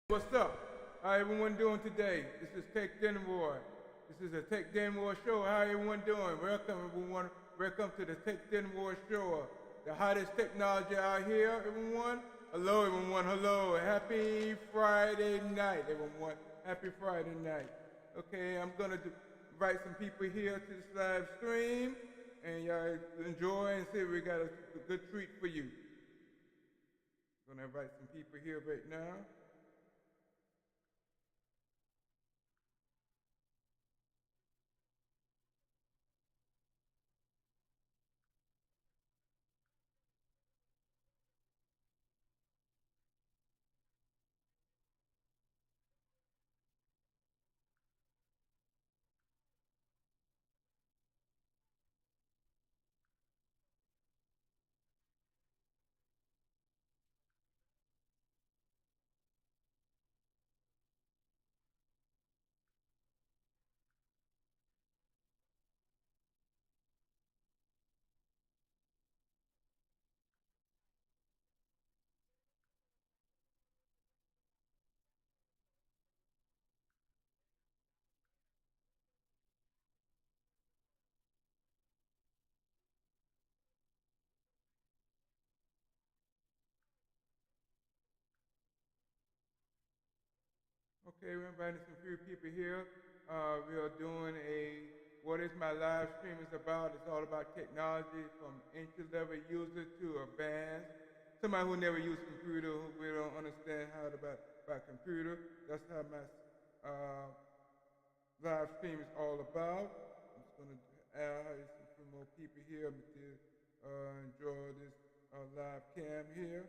What's up? How everyone doing today? This is Tech Denver. This is a Tech Denver show. How everyone doing? Welcome everyone. Welcome to the Tech Denver show. The hottest technology out here, everyone. Hello everyone. Hello. Happy Friday night, everyone. Happy Friday night. Okay, I'm gonna invite some people here to this live stream, and y'all enjoy and see we got a good treat for you. I'm gonna invite some people here right now. Okay, we're inviting some few people here. We are doing a what is my live stream is about. It's all about technology from entry level user to advanced. Somebody who never used computer, who we don't understand how about computer. That's how my uh, live stream is all about. I'm just gonna add some few more people here to enjoy this live cam here.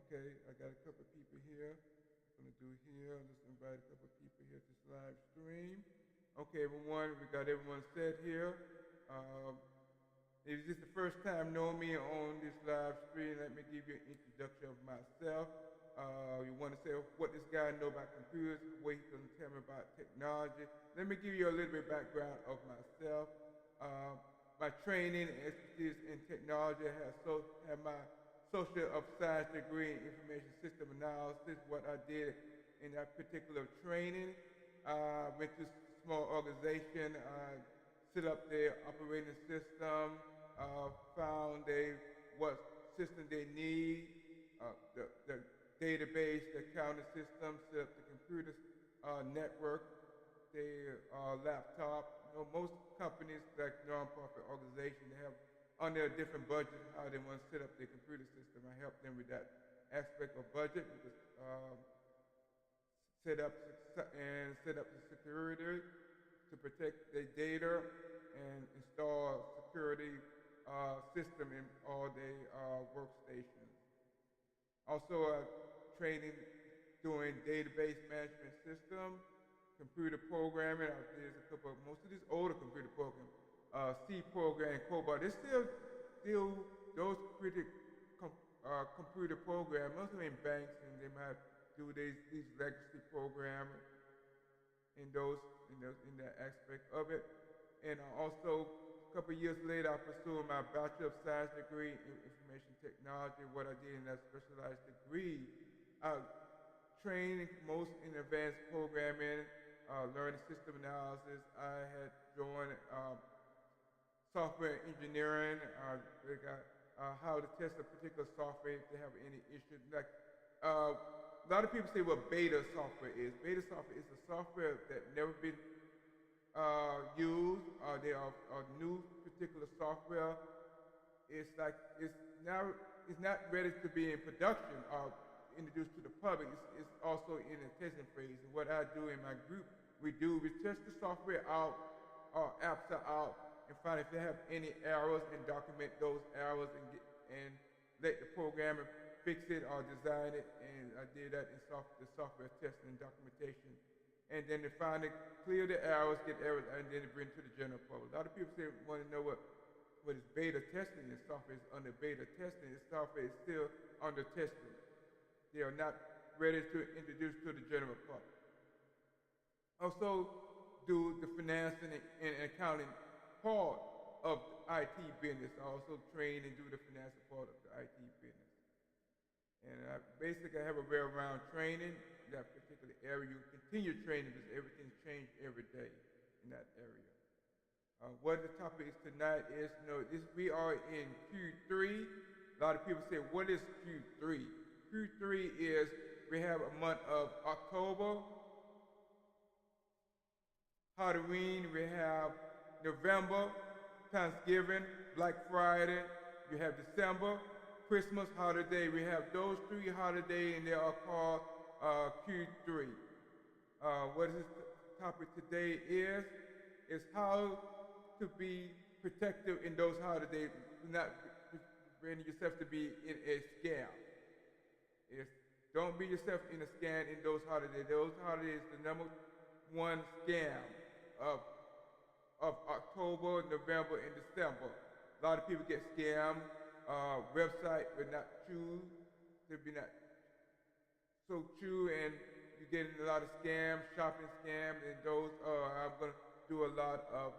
Okay, I got a couple of people here. I'm gonna do here. Let's invite a couple of people here to this live stream. Okay, everyone, we got everyone set here. Um, if this is the first time knowing me on this live stream, let me give you an introduction of myself. You want to say what this guy know about computers, what he's going to tell me about technology. Let me give you a little bit of background of myself. Uh, my training and expertise in technology have my Social of Science degree in Information System Analysis. What I did in that particular training, went to a small organization, set up their operating system, found what system they need, the database, the accounting system, set up the computer network, their laptop. You know, most companies, like nonprofit organizations, they have on their different budgets how they want to set up their computer system. I help them with that aspect of budget, because, set up the security to protect their data and install security system in all their workstations. Also, training doing database management system, computer programming. There's a couple of most of these older computer programs, C program, COBOL. They still those pretty computer programs. Most of them in banks, and they might do these legacy programs in that aspect of it. And also, a couple of years later, I pursued my Bachelor of Science degree in Information Technology. What I did in that specialized degree, I trained most in advanced programming, learning system analysis. I had joined software engineering. They got how to test a particular software if they have any issues. Like a lot of people say what beta software is. Beta software is a software that never been used. They are a new particular software. It's not ready to be in production or introduced to the public. It's also in the testing phase. And what I do in my group, we test the software out, apps are out, and find if they have any errors and document those errors and let the programmer fix it or design it. And I did that in the software testing and documentation. And then they finally clear the errors, get errors, and then they bring it to the general public. A lot of people want to know what is beta testing. This software is under beta testing. This software is still under testing. They are not ready to introduce to the general public. Also, do the financing and accounting part of the IT business. I also train and do the financing part of the IT business. And I basically have a well-round training. that particular area. You continue training because everything's changed every day in that area. What the topic is tonight is, we are in Q3. A lot of people say, what is Q3? Q3 is, we have a month of October, Halloween, we have November, Thanksgiving, Black Friday, you have December, Christmas holiday. We have those 3 holidays, and they are called Q3. What this topic today is how to be protective in those holidays, not preventing yourself to be in a scam. Don't be yourself in a scam in those holidays. Those holidays, the number one scam of October, November, and December. A lot of people get scammed. Website will not choose. They'll be not so true, and you're getting a lot of scams, shopping scams, and those. I'm going to do a lot of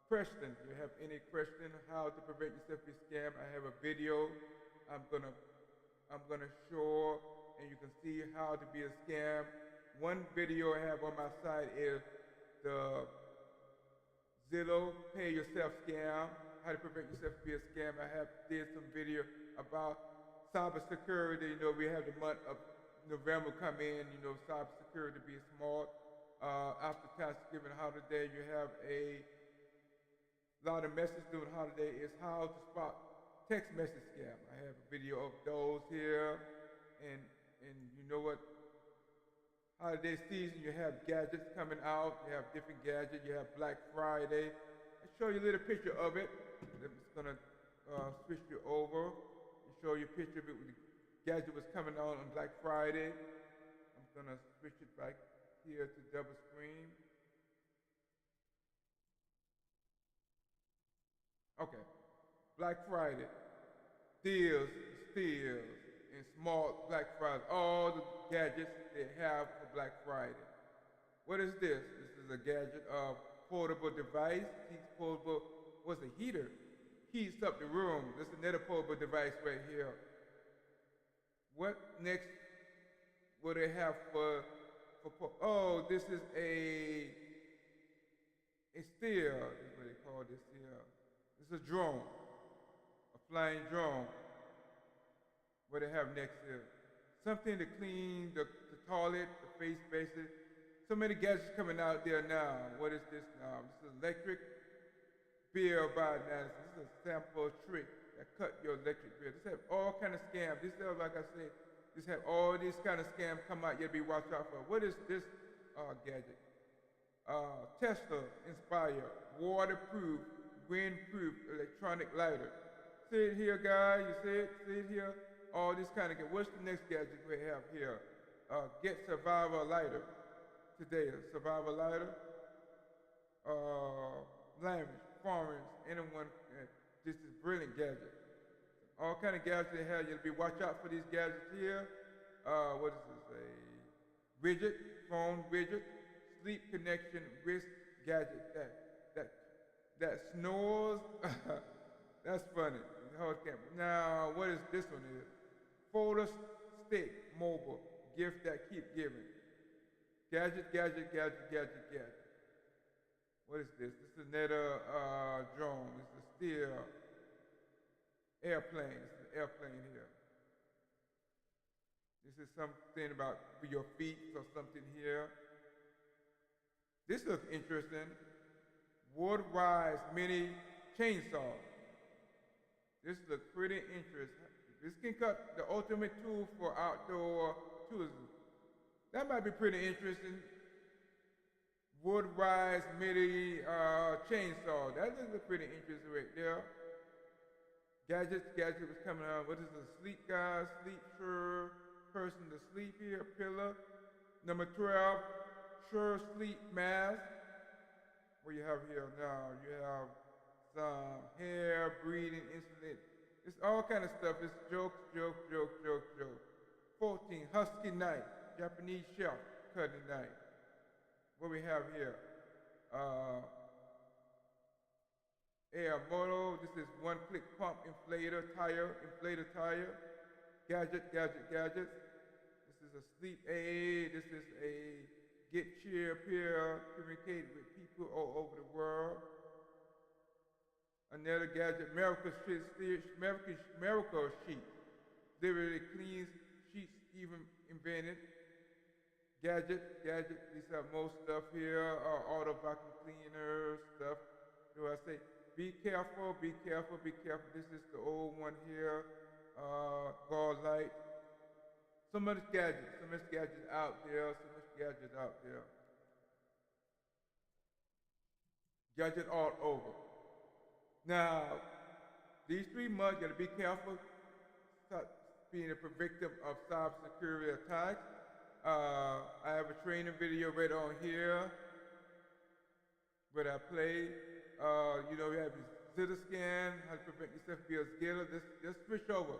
questions. If you have any question how to prevent yourself being scammed, I have a video I'm gonna show, and you can see how to be a scam. One video I have on my site is the Zillow Pay Yourself scam, how to prevent yourself from being a scam. I did some video about cybersecurity. We have the month of November come in, cybersecurity being smart. After Thanksgiving holiday, you have a lot of messages during the holiday is how to spot text message scam. I have a video of those here, and you know what? Holiday season, you have gadgets coming out. You have different gadgets. You have Black Friday. I'll show you a little picture of it. I'm just gonna switch you over and show you a picture of it when the gadget was coming out on Black Friday. I'm gonna switch it back here to double screen. Okay, Black Friday, deals, and small Black Friday, all the gadgets they have for Black Friday. What is this? This is a gadget of portable device. He's portable, what's a heater? Heats up the room. This is another portable device right here. What next will they have for oh, this is a steel, is what they call this here. This is a drone, a flying drone. What they have next here? Something to clean the toilet, the face basin. So many gadgets coming out there now. What is this now? This is electric bill bioanalysis. This is a sample trick that cut your electric bill. This have all kind of scams. This is, like I said, this have all these kind of scams come out. You'll be watched out for. What is this gadget? Tesla Inspire, waterproof, windproof electronic lighter. See it here, guys. You see it? See it here? All this kind of gadget. What's the next gadget we have here? Get Survivor lighter. Today, a Survivor lighter. Language, foreigners, anyone. This is brilliant gadget. All kind of gadgets they have. You'll be watch out for these gadgets here. What is this? A widget, phone widget, sleep connection, wrist gadget that snores. That's funny. Now, what is this one is? Photo stick, mobile, gift that keep giving. Gadget. What is this? This is another drone. This is still airplane. This is an airplane here. This is something about your feet or something here. This looks interesting. Wood-wise mini chainsaw. This looks pretty interesting. This can cut the ultimate tool for outdoor tourism. That might be pretty interesting. Wood-wise mini chainsaw. That looks pretty interesting right there. Gadget was coming out. What is the sleep guy? Sleep sure person to sleep here. Pillar. Number 12, sure sleep mask. What you have here now? You have some hair, breathing, insulin. It's all kind of stuff. It's joke. 14, husky knife. Japanese shelf cutting knife. What we have here? Air motor. This is one-click pump inflator tire. Gadget. This is is a sleep aid. This is a get cheer pill, communicate with people all over the world. Another gadget, Miracle Sheet. Literally cleans sheets, even invented. Gadget, these have most stuff here, auto vacuum cleaners, stuff. Do I say, be careful, be careful, be careful. This is the old one here, guard light. So much gadgets out there, Gadget all over. Now, these 3 months, you gotta be careful, stop being a victim of cybersecurity attacks. I have a training video right on here where I play. You know, we have Zeta scan, how to prevent yourself from being a skitter. Just switch over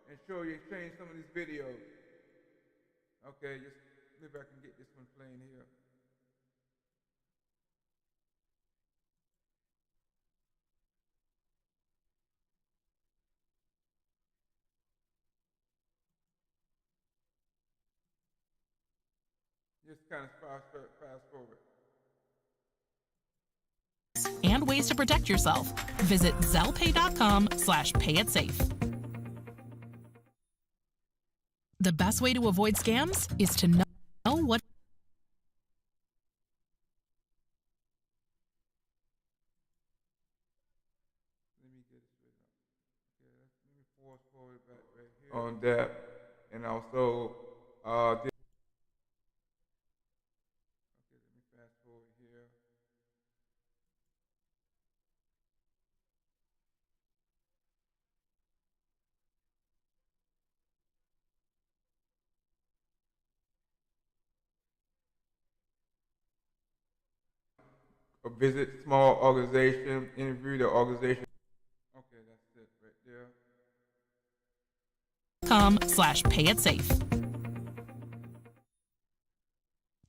and show you, change some of these videos. Okay, just maybe I can get this one playing here. Just kind of fast forward. And ways to protect yourself. Visit Zellpay.com/payitsafe. The best way to avoid scams is to know what. Let me get it straight up. Okay, let me force forward back right here. On that, and also this. Okay, let me fast forward here. Visit small organization, interview the organization. Okay, that's it right there. .com/payitsafe.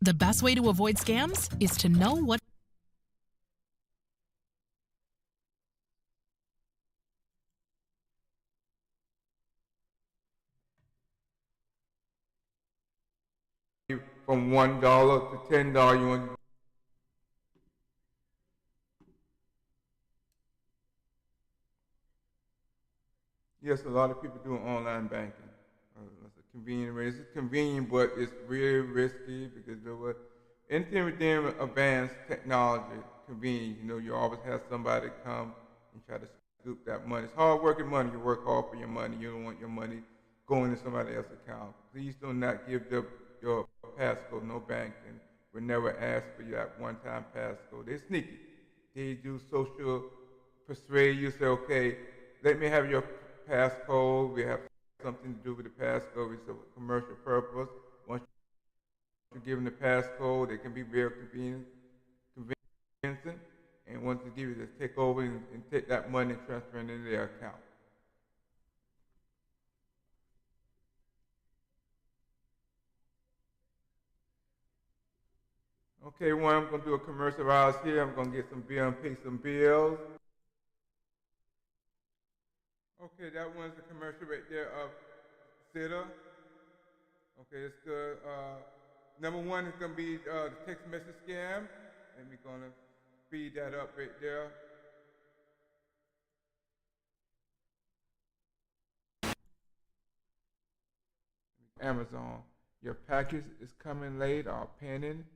The best way to avoid scams is to know what. From $1 to $10, you want. Yes, a lot of people doing online banking. It's a convenient way. It's convenient, but it's really risky because you know what? Anything within advanced technology, convenient. You know, you always have somebody come and try to scoop that money. It's hard working money. You work hard for your money. You don't want your money going to somebody else's account. Please do not give your passcode. No banking will never ask for that one-time passcode. They're sneaky. They do social persuade you. Say, okay, let me have your passcode. We have something to do with the passcode. It's a commercial purpose. Once you give them the passcode, it can be very convincing. And once they give you the take over and take that money and transfer it into their account. Okay, I'm going to do a commercial hours here. I'm going to get some bill and pay some bills. Okay, that one's the commercial right there of Zeta. Okay, it's good. Number 1 is going to be the text message scam. And we're going to speed that up right there. Amazon, your package is coming late or pending.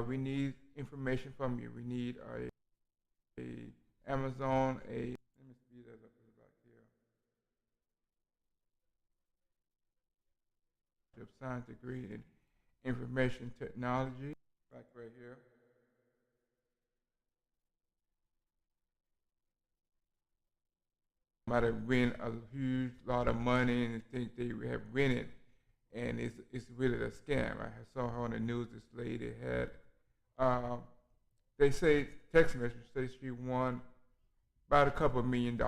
We need information from you. We need a Amazon, let me speed that up back here. Science degree in information technology, back right here. Might have win a huge lot of money and think they have win it, and it's really a scam. I saw her on the news. This lady had, they say text message says she won about a couple $1 million,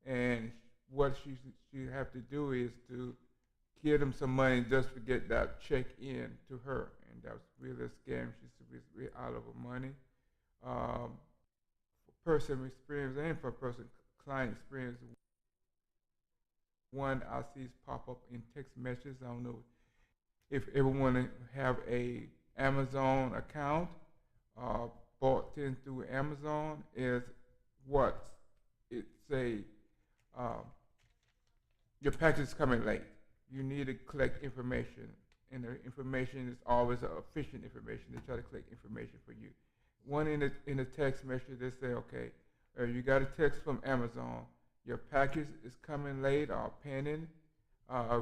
and what she have to do is to give them some money just to get that check in to her, and that was really a scam. She's really out of her money. For personal experience and for person client experience, one I see pop up in text messages. I don't know if everyone have a Amazon account, bought in through Amazon, is what it say, um, your package is coming late. You need to collect information, and the information is always efficient information. They try to collect information for you. One in the text message, they say, okay, you got a text from Amazon. Your package is coming late or pending.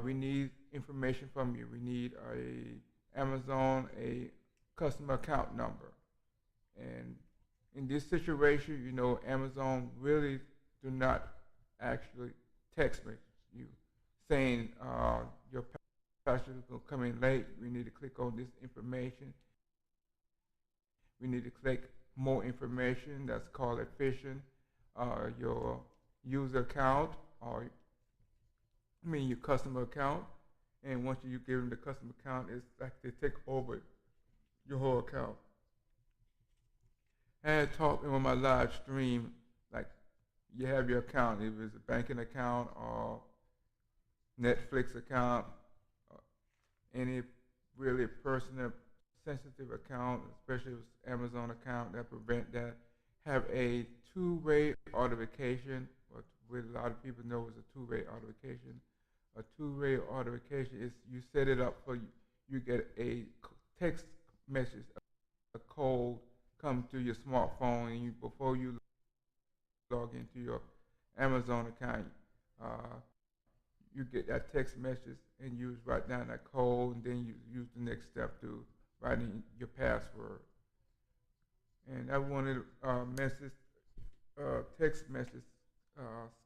We need information from you. We need a customer account number. And in this situation, you know, Amazon really do not actually text me you saying your package is coming late. We need to click on this information. We need to click more information. That's called efficient. Your user account, or your customer account. And once you give them the customer account, it's like they take over your whole account. I had talked on my live stream, like you have your account, if it's a banking account or Netflix account, or any really personal sensitive account, especially if it's Amazon account, that prevent that. Have a two-way authentication, what a lot of people know is a two-way authentication. A two-way authentication is you set it up for you get a text message, a code come to your smartphone, and before you log into your Amazon account, you get that text message and you write down that code, and then you use the next step to write in your password. And that one of the text message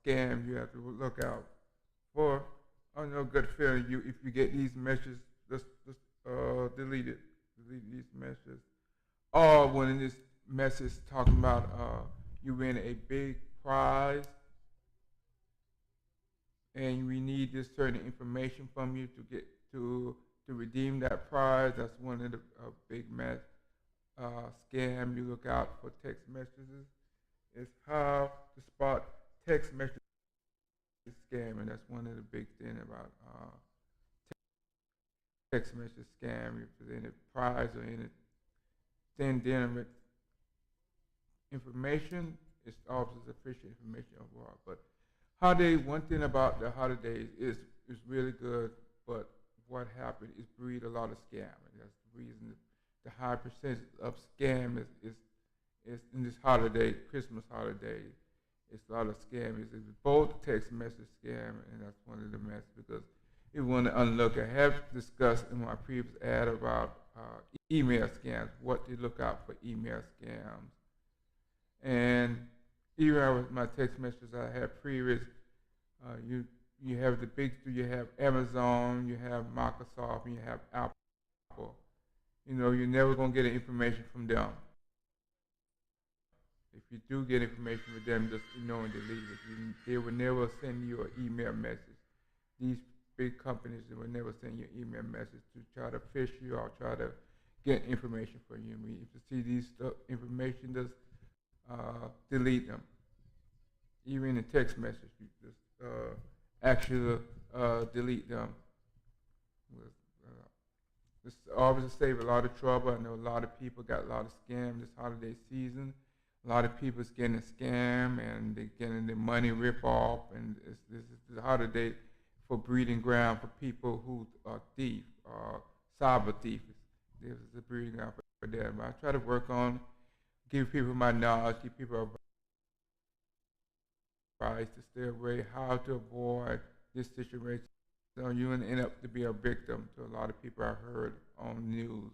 scam you have to look out for. I know good feeling if you get these messages, just delete it. Delete these messages. Or when this message talking about you win a big prize and we need this certain information from you to get to redeem that prize. That's one of the big scam you look out for. Text messages is how to spot text message scam, and that's one of the big things about text message scam. If there's any prize or anything dealing with information, it's always sufficient information overall. But one thing about the holidays is really good, but what happened is breed a lot of scam, and that's the reason the high percentage of scam is in this holiday, Christmas holiday. It's a lot of scam. It's both text message scam, and that's one of the mess, because you want to unlock. I have discussed in my previous ad about email scams, what to look out for email scams. And even with my text messages I had previous, you have the big three. You have Amazon, you have Microsoft, and you have Apple. You know, you're never going to get information from them. If you do get information from them, just ignore and delete it. They will never send you an email message. These big companies, they will never send you an email message to try to fish you or try to get information from you. I mean, if you see these information, just delete them. Even in text message, you just actually delete them. This obviously save a lot of trouble. I know a lot of people got a lot of scams this holiday season. A lot of people is getting a scam and they're getting their money ripped off, and this is the holiday for breeding ground for people who are thieves, cyber thieves. This is a breeding ground for them. I try to work on give people my knowledge, give people advice to stay away, how to avoid this situation. So you end up to be a victim to a lot of people I've heard on news.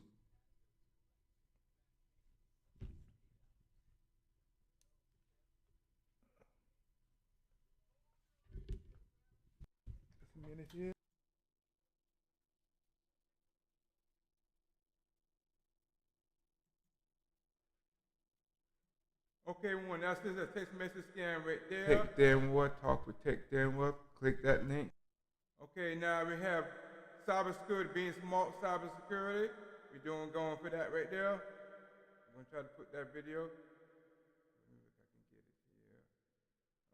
Just a minute here. Okay, one. That's just a text message scam right there. Tech Denver, talk with Tech Denver. Click that link. Okay, now we have cybersecurity, being smart cybersecurity. We're going for that right there. I'm gonna try to put that video. Let me see if I can get it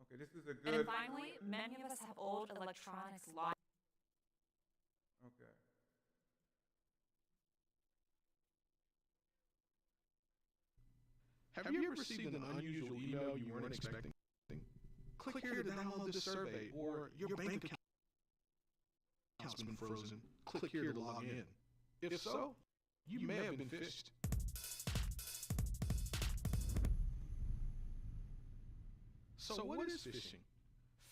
here. Okay, this is a And then good. finally, many of us have old electronics logged. Okay. Have you ever received an unusual email you weren't expecting? Click here to download this survey, or your bank account's been frozen. Click here to log in. If so, you may have been phished. So what is phishing?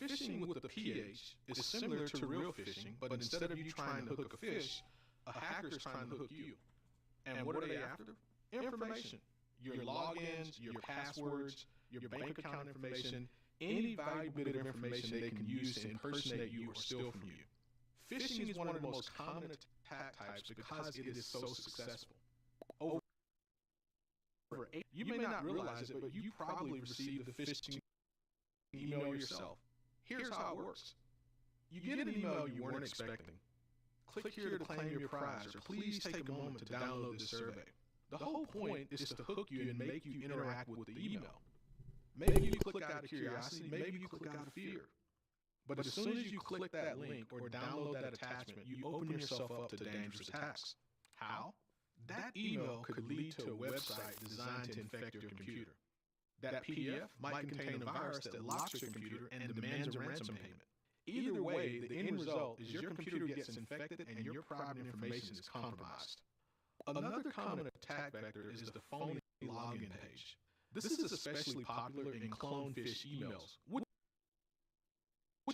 Phishing with the PH is similar to real phishing, but instead of you trying to hook a fish, a hacker's trying to hook you. And what are they after? Information. Your logins, your passwords, your bank account information, any valuable bit of information they can use to impersonate you or steal from you. Phishing is one of the most common attack types because it is so successful. You may not realize it, but you probably received the phishing email yourself. Here's how it works. You get an email you weren't expecting. Click here to claim your prize, or please take a moment to download this survey. The whole point is to hook you and make you interact with the email. Maybe you click out of curiosity, maybe you click out of fear. But as soon as you click that link or download that attachment, you open yourself up to dangerous attacks. How? That email could lead to a website designed to infect your computer. That PDF might contain a virus that locks your computer and demands a ransom payment. Either way, the end result is your computer gets infected and your private information is compromised. Another common attack vector is the phony login page. This is especially popular in clone-fish emails, which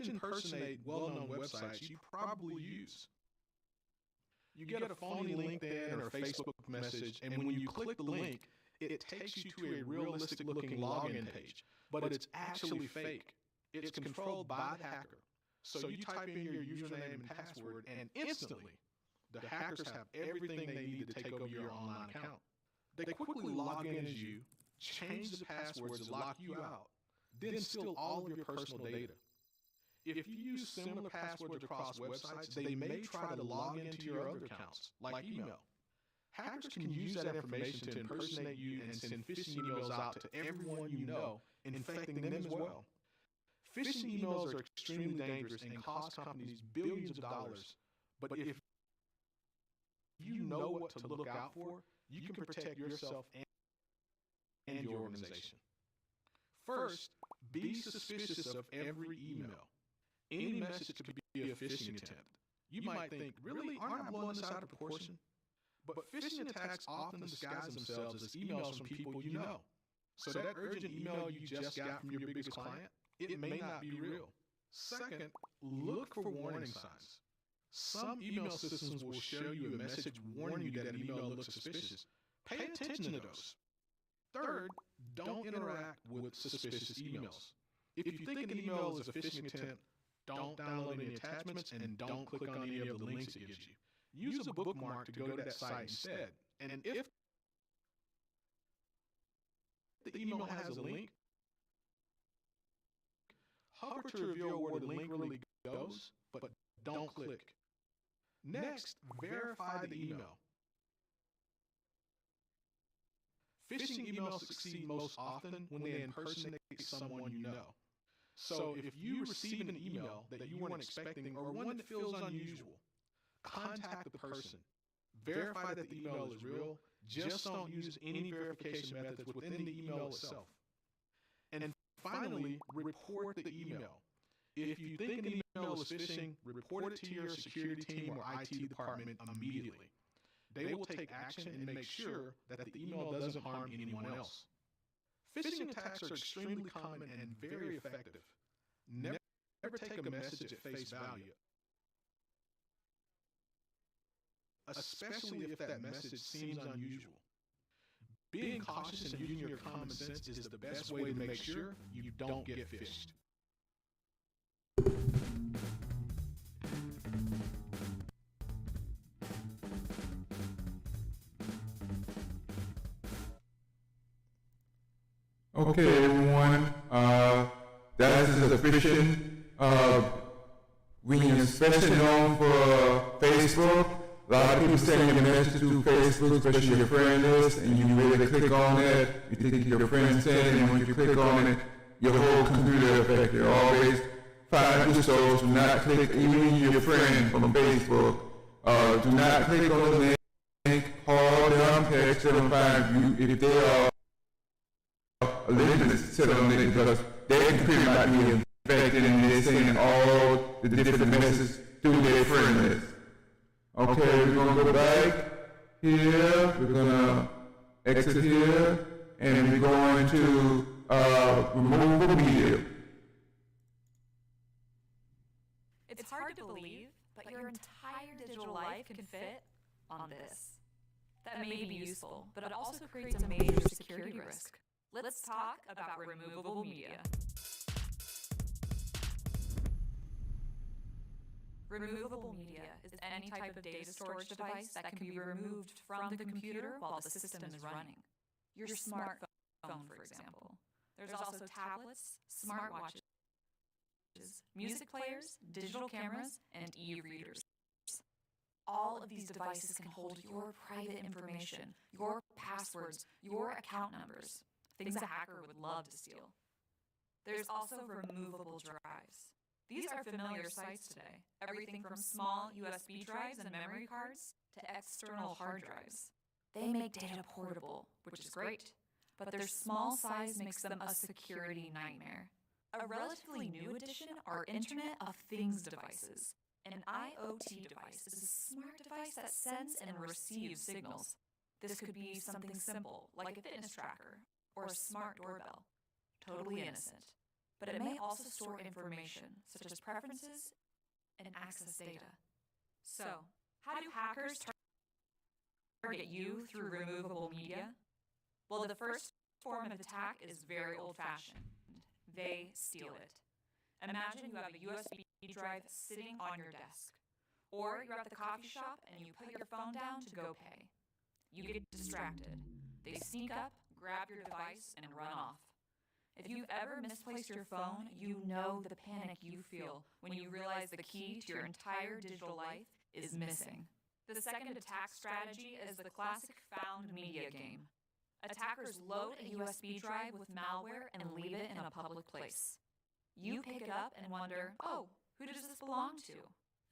impersonate well-known websites you probably use. You get a phony LinkedIn or Facebook message, and when you click the link, it takes you to a realistic-looking login page, but it's actually fake. It's controlled by the hacker. So you type in your username and password, and instantly, the hackers have everything they need to take over your online account. They quickly log in as you, change the passwords to lock you out, then steal all of your personal data. If you use similar passwords across websites, they may try to log into your other accounts, like email. Hackers can use that information to impersonate you and send phishing emails out to everyone you know, infecting them as well. Phishing emails are extremely dangerous and cost companies billions of dollars, but if you know what to look out for, you can protect yourself and your organization. First, be suspicious of every email. Any message could be a phishing attempt. You might think, really, aren't I blowing this out of proportion? But phishing attacks often disguise themselves as emails from people you know. So that urgent email you just got from your biggest client, it may not be real. Second, look for warning signs. Some email systems will show you a message warning you that an email looks suspicious. Pay attention to those. Third, don't interact with suspicious emails. If you think an email is a phishing attempt, don't download any attachments and don't click on any of the links it gives you. Use a bookmark to go to that site instead. And if the email has a link, hover to reveal where the link really goes, but don't click. Next, verify the email. Phishing emails succeed most often when they impersonate someone you know. So if you receive an email that you weren't expecting or one that feels unusual, contact the person. Verify that the email is real. Just don't use any verification methods within the email itself. And finally, report the email. If you think an email is phishing, report it to your security team or IT department immediately. They will take action and make sure that the email doesn't harm anyone else. Phishing attacks are extremely common and very effective. Never take a message at face value, especially if that message seems unusual. Being cautious and using your common sense is the best way to make sure you don't get phished. Okay, everyone. That is a phishing. We are especially known for Facebook. A lot of people send you a message to Facebook, especially your friend list, and you ready to click on it. You think your friend sent it, and when you click on it, your whole computer affected. Always find your source. Do not click, even your friend from Facebook. Do not click on the link. Call them, text them, find you if they are listeners to them because their computer might be infected and they're sending all the different messages through their friend list. Okay, we're gonna go back here. We're gonna exit here, and we're going to remove media. It's hard to believe, but your entire digital life can fit on this. That may be useful, but it also creates a major security risk. Let's talk about removable media. Removable media is any type of data storage device that can be removed from the computer while the system is running. Your smartphone, for example. There's also tablets, smartwatches, music players, digital cameras, and e-readers. All of these devices can hold your private information, your passwords, your account numbers, things a hacker would love to steal. There's also removable drives. These are familiar sights today, everything from small USB drives and memory cards to external hard drives. They make data portable, which is great, but their small size makes them a security nightmare. A relatively new addition are Internet of Things devices. An IoT device is a smart device that sends and receives signals. This could be something simple, like a fitness tracker or a smart doorbell. Totally innocent. But it may also store information, such as preferences and access data. So, how do hackers target you through removable media? Well, the first form of attack is very old-fashioned. They steal it. Imagine you have a USB drive sitting on your desk. Or you're at the coffee shop and you put your phone down to go pay. You get distracted. They sneak up, grab your device, and run off. If you've ever misplaced your phone, you know the panic you feel when you realize the key to your entire digital life is missing. The second attack strategy is the classic found media game. Attackers load a USB drive with malware and leave it in a public place. You pick it up and wonder, oh, who does this belong to?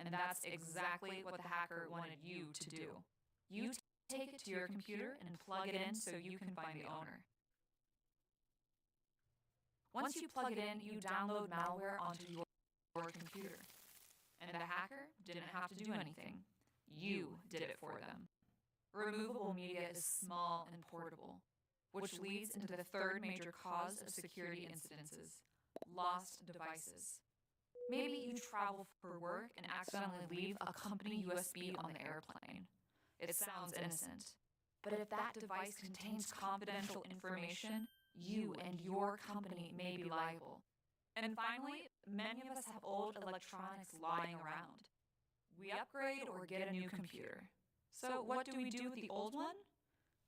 And that's exactly what the hacker wanted you to do. You take it to your computer and plug it in so you can find the owner. Once you plug it in, you download malware onto your computer. And the hacker didn't have to do anything. You did it for them. Removable media is small and portable, which leads into the third major cause of security incidences: lost devices. Maybe you travel for work and accidentally leave a company USB on the airplane. It sounds innocent, but if that device contains confidential information, you and your company may be liable. And finally, many of us have old electronics lying around. We upgrade or get a new computer. So what do we do with the old one?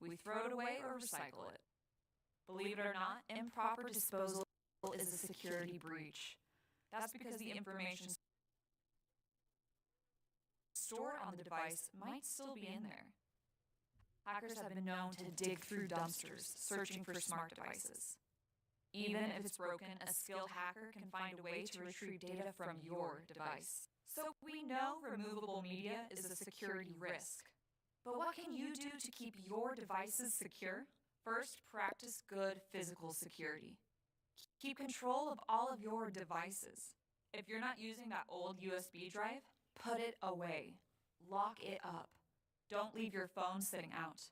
We throw it away or recycle it. Believe it or not, improper disposal is a security breach. That's because the information stored on the device might still be in there. Hackers have been known to dig through dumpsters, searching for smart devices. Even if it's broken, a skilled hacker can find a way to retrieve data from your device. So we know removable media is a security risk. But what can you do to keep your devices secure? First, practice good physical security. Keep control of all of your devices. If you're not using that old USB drive, put it away. Lock it up. Don't leave your phone sitting out.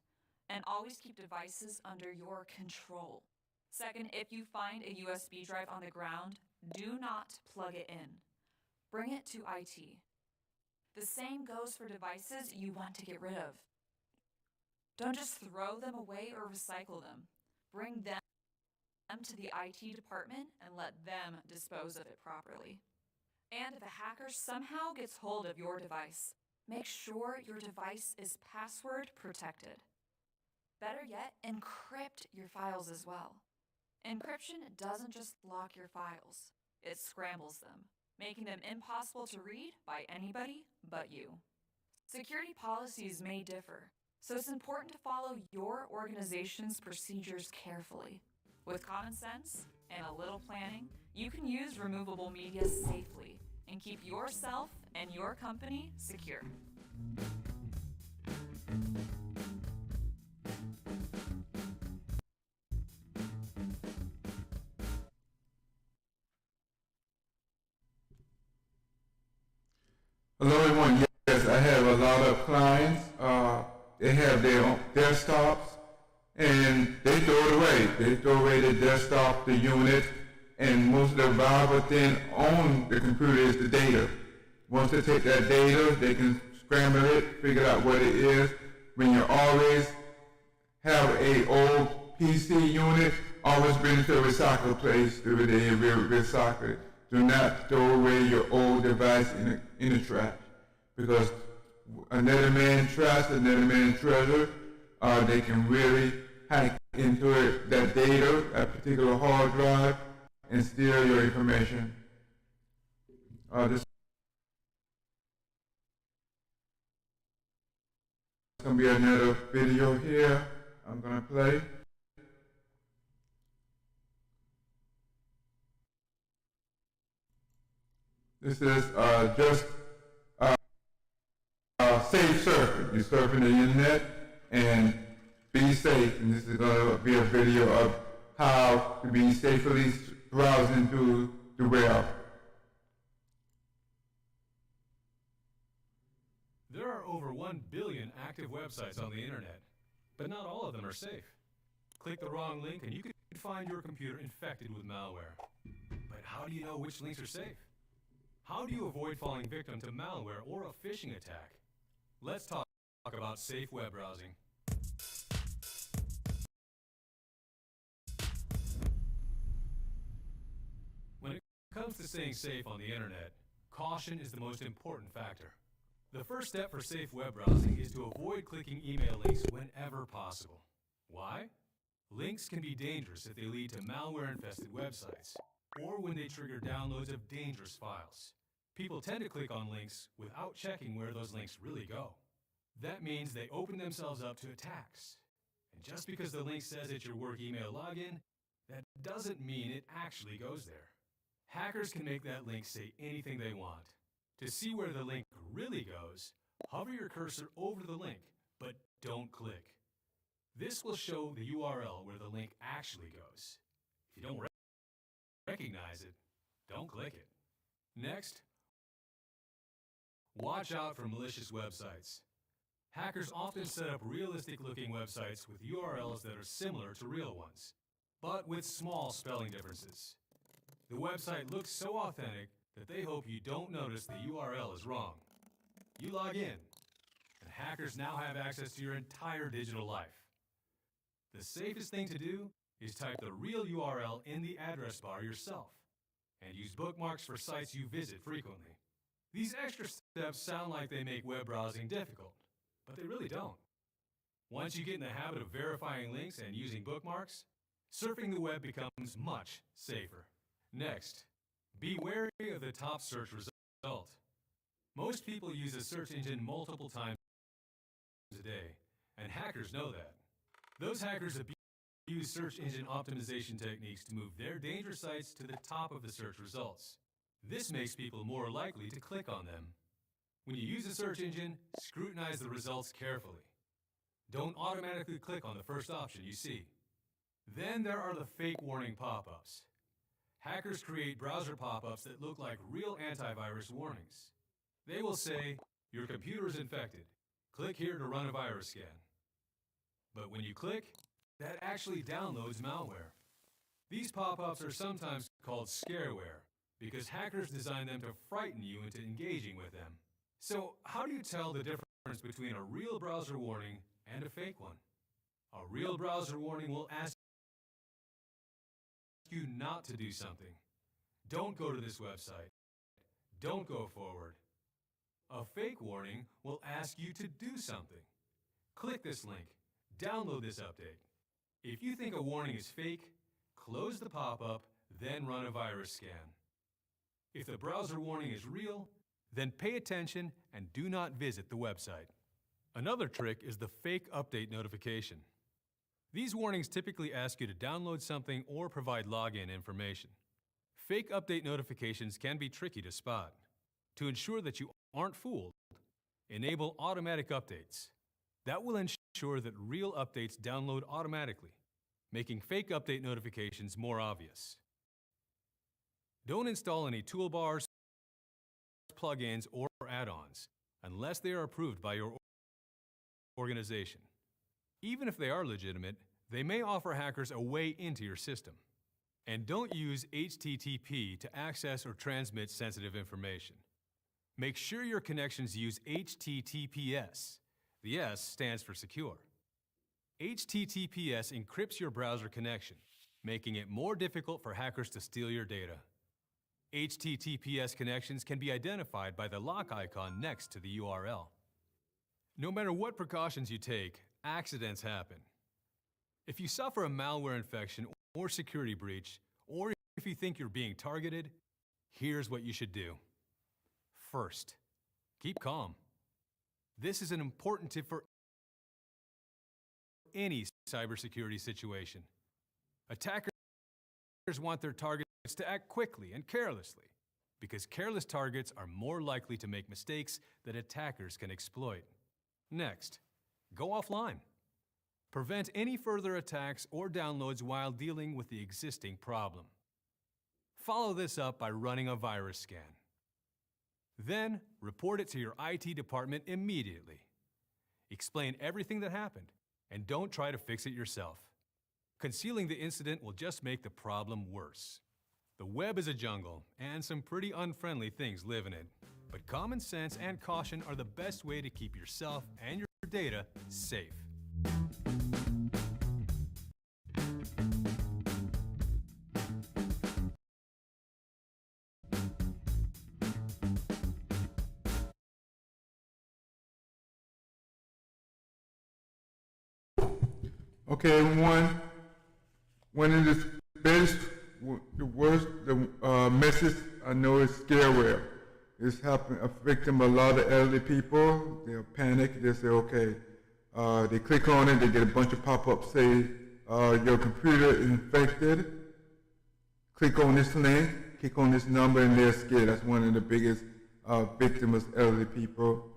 And always keep devices under your control. Second, if you find a USB drive on the ground, do not plug it in. Bring it to IT. The same goes for devices you want to get rid of. Don't just throw them away or recycle them. Bring them to the IT department and let them dispose of it properly. And if a hacker somehow gets hold of your device, make sure your device is password protected. Better yet, encrypt your files as well. Encryption doesn't just lock your files, it scrambles them, making them impossible to read by anybody but you. Security policies may differ, so it's important to follow your organization's procedures carefully. With common sense, and a little planning, you can use removable media safely and keep yourself and your company secure. Hello, everyone. Yes, I have a lot of clients. They have their own desktops, and they throw it away. They throw away the desktop, the unit, and most of the valuable thing on the computer is the data. Once they take that data, they can scramble it, figure out what it is. When you always have a old PC unit, always bring it to a recycle place every day and recycle it. Do not throw away your old device in the trash, because another man trash, another man treasure. They can really hack into it, that data, that particular hard drive, and steal your information. This is going to be another video here I'm going to play. This is just safe surfing. You're surfing the internet and be safe. And this is going to be a video of how to be safely browsing through the web. There are over 1 billion active websites on the internet, but not all of them are safe. Click the wrong link and you could find your computer infected with malware. But how do you know which links are safe? How do you avoid falling victim to malware or a phishing attack? Let's talk about safe web browsing. When it comes to staying safe on the internet, caution is the most important factor. The first step for safe web browsing is to avoid clicking email links whenever possible. Why? Links can be dangerous if they lead to malware-infested websites, or when they trigger downloads of dangerous files. People tend to click on links without checking where those links really go. That means they open themselves up to attacks. And just because the link says it's your work email login, that doesn't mean it actually goes there. Hackers can make that link say anything they want. To see where the link really goes, hover your cursor over the link, but don't click. This will show the URL where the link actually goes. If you don't recognize it, don't click it. Next, watch out for malicious websites. Hackers often set up realistic-looking websites with URLs that are similar to real ones, but with small spelling differences. The website looks so authentic that they hope you don't notice the URL is wrong. You log in, and hackers now have access to your entire digital life. The safest thing to do is type the real URL in the address bar yourself, and use bookmarks for sites you visit frequently. These extra steps sound like they make web browsing difficult, but they really don't. Once you get in the habit of verifying links and using bookmarks, surfing the web becomes much safer. Next, be wary of the top search result. Most people use a search engine multiple times a day, and hackers know that. Those hackers abuse search engine optimization techniques to move their dangerous sites to the top of the search results. This makes people more likely to click on them. When you use a search engine, scrutinize the results carefully. Don't automatically click on the first option you see. Then there are the fake warning pop-ups. Hackers create browser pop-ups that look like real antivirus warnings. They will say, your computer is infected. Click here to run a virus scan. But when you click, that actually downloads malware. These pop-ups are sometimes called scareware because hackers design them to frighten you into engaging with them. So how do you tell the difference between a real browser warning and a fake one? A real browser warning will ask you not to do something. Don't go to this website. Don't go forward. A fake warning will ask you to do something. Click this link. Download this update. If you think a warning is fake, close the pop-up, then run a virus scan. If the browser warning is real, then pay attention and do not visit the website. Another trick is the fake update notification. These warnings typically ask you to download something or provide login information. Fake update notifications can be tricky to spot. To ensure that you aren't fooled, enable automatic updates. That will ensure that real updates download automatically, making fake update notifications more obvious. Don't install any toolbars, plugins, or add-ons unless they are approved by your organization. Even if they are legitimate, they may offer hackers a way into your system. And don't use HTTP to access or transmit sensitive information. Make sure your connections use HTTPS. The S stands for secure. HTTPS encrypts your browser connection, making it more difficult for hackers to steal your data. HTTPS connections can be identified by the lock icon next to the URL. No matter what precautions you take, accidents happen. If you suffer a malware infection or security breach, or if you think you're being targeted, here's what you should do. First, keep calm. This is an important tip for any cybersecurity situation. Attackers want their targets to act quickly and carelessly, because careless targets are more likely to make mistakes that attackers can exploit. Next, go offline. Prevent any further attacks or downloads while dealing with the existing problem. Follow this up by running a virus scan. Then, report it to your IT department immediately. Explain everything that happened, and don't try to fix it yourself. Concealing the incident will just make the problem worse. The web is a jungle, and some pretty unfriendly things live in it. But common sense and caution are the best way to keep yourself and your data safe. Okay, everyone. One of the best, the worst, message I know is scareware. It's affecting a lot of elderly people. They'll panic. They say, okay. They click on it. They get a bunch of pop-ups say your computer is infected. Click on this link. Click on this number, and they're scared. That's one of the biggest victims of elderly people.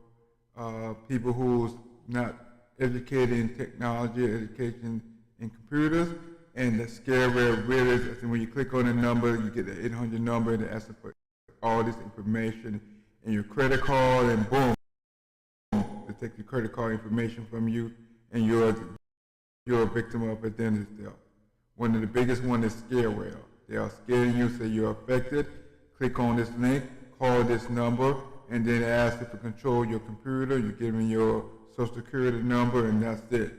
People who's not educated in technology, education in computers, and the scareware really is when you click on a number, you get the 800 number, and it asks for all this information and your credit card, and boom, they take your credit card information from you, and you're a victim of identity theft. One of the biggest one is scareware. They are scaring you, say you're affected. Click on this link, call this number, and then ask if to control your computer. You give them your Social Security number, and that's it.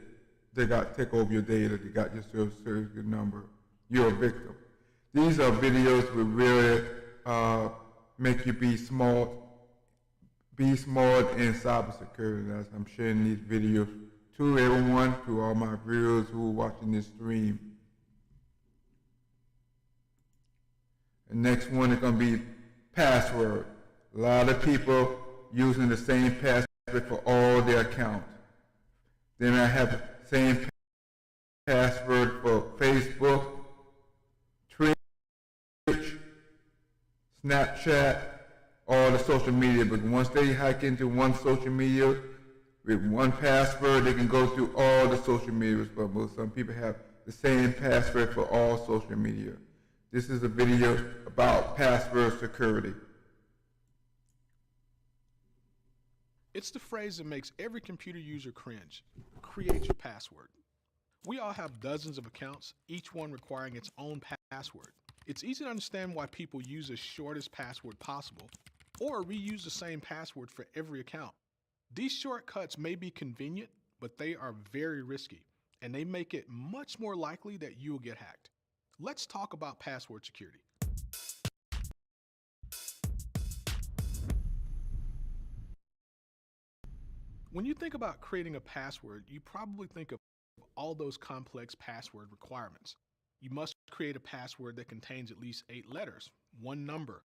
They take over your data. They got your Social Security number. You're a victim. These are videos that really make you be smart in cybersecurity. As I'm sharing these videos to everyone, to all my viewers who are watching this stream. The next one is going to be password. A lot of people using the same password for all their accounts. Then I have the same password for Facebook, Twitch, Snapchat, all the social media. But once they hack into one social media with one password, they can go through all the social media. But some people have the same password for all social media. This is a video about password security. It's the phrase that makes every computer user cringe. Create your password. We all have dozens of accounts, each one requiring its own password. It's easy to understand why people use the shortest password possible, or reuse the same password for every account. These shortcuts may be convenient, but they are very risky, and they make it much more likely that you will get hacked. Let's talk about password security. When you think about creating a password, you probably think of all those complex password requirements. You must create a password that contains at least 8 letters, 1 number,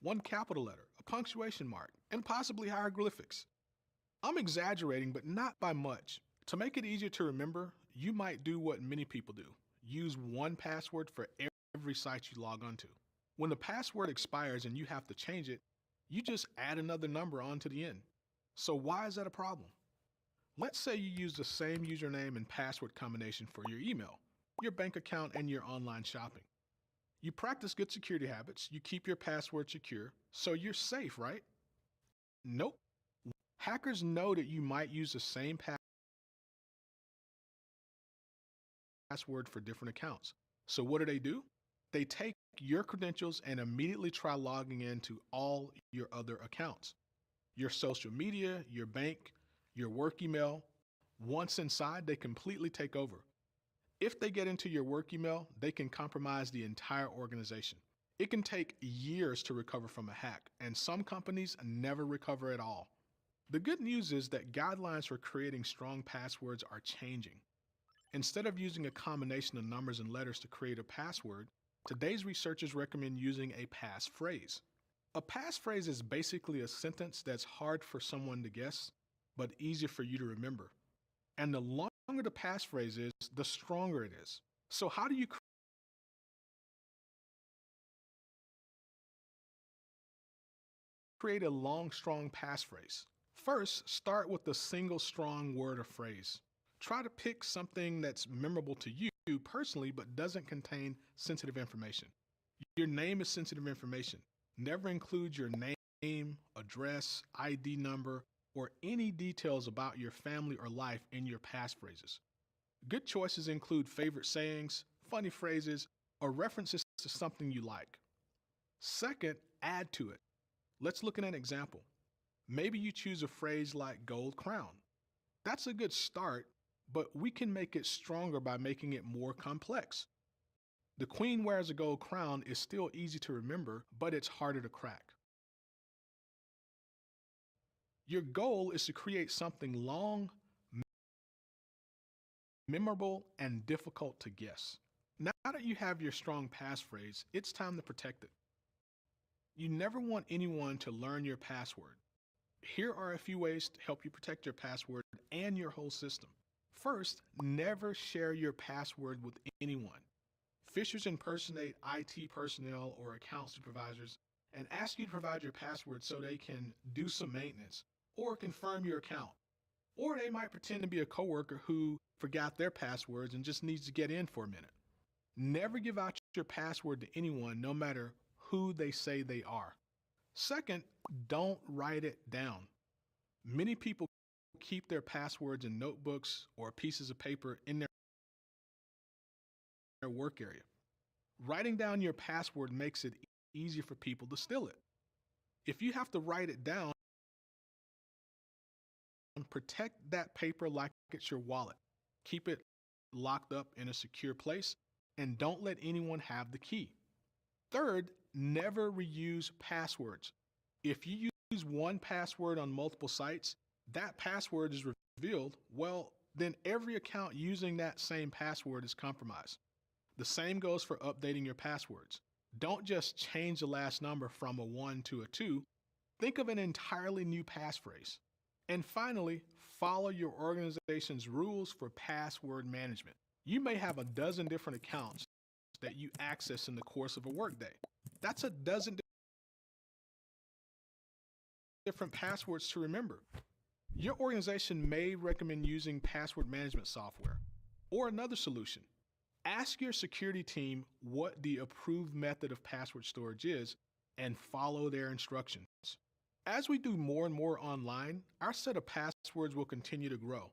1 capital letter, a punctuation mark, and possibly hieroglyphics. I'm exaggerating, but not by much. To make it easier to remember, you might do what many people do. Use one password for every site you log onto. When the password expires and you have to change it, you just add another number onto the end. So why is that a problem? Let's say you use the same username and password combination for your email, your bank account, and your online shopping. You practice good security habits, you keep your password secure, so you're safe, right? Nope. Hackers know that you might use the same password for different accounts. So what do? They take your credentials and immediately try logging into all your other accounts. Your social media, your bank, your work email. Once inside, they completely take over. If they get into your work email, they can compromise the entire organization. It can take years to recover from a hack, and some companies never recover at all. The good news is that guidelines for creating strong passwords are changing. Instead of using a combination of numbers and letters to create a password, today's researchers recommend using a passphrase. A passphrase is basically a sentence that's hard for someone to guess, but easier for you to remember. And the longer the passphrase is, the stronger it is. So how do you create a long, strong passphrase? First, start with a single strong word or phrase. Try to pick something that's memorable to you personally, but doesn't contain sensitive information. Your name is sensitive information. Never include your name, address, ID number, or any details about your family or life in your passphrases. Good choices include favorite sayings, funny phrases, or references to something you like. Second, add to it. Let's look at an example. Maybe you choose a phrase like gold crown. That's a good start, but we can make it stronger by making it more complex. The queen wears a gold crown is still easy to remember, but it's harder to crack. Your goal is to create something long, memorable, and difficult to guess. Now that you have your strong passphrase, it's time to protect it. You never want anyone to learn your password. Here are a few ways to help you protect your password and your whole system. First, never share your password with anyone. Phishers impersonate IT personnel or account supervisors and ask you to provide your password so they can do some maintenance or confirm your account. Or they might pretend to be a coworker who forgot their passwords and just needs to get in for a minute. Never give out your password to anyone, no matter who they say they are. Second, don't write it down. Many people keep their passwords in notebooks or pieces of paper in their work area. Writing down your password makes it easier for people to steal it. If you have to write it down, protect that paper like it's your wallet. Keep it locked up in a secure place and don't let anyone have the key. Third, never reuse passwords. If you use one password on multiple sites, that password is revealed, well, then every account using that same password is compromised. The same goes for updating your passwords. Don't just change the last number from a 1 to a 2. Think of an entirely new passphrase. And finally, follow your organization's rules for password management. You may have a dozen different accounts that you access in the course of a workday. That's a dozen different passwords to remember. Your organization may recommend using password management software or another solution. Ask your security team what the approved method of password storage is and follow their instructions. As we do more and more online, our set of passwords will continue to grow,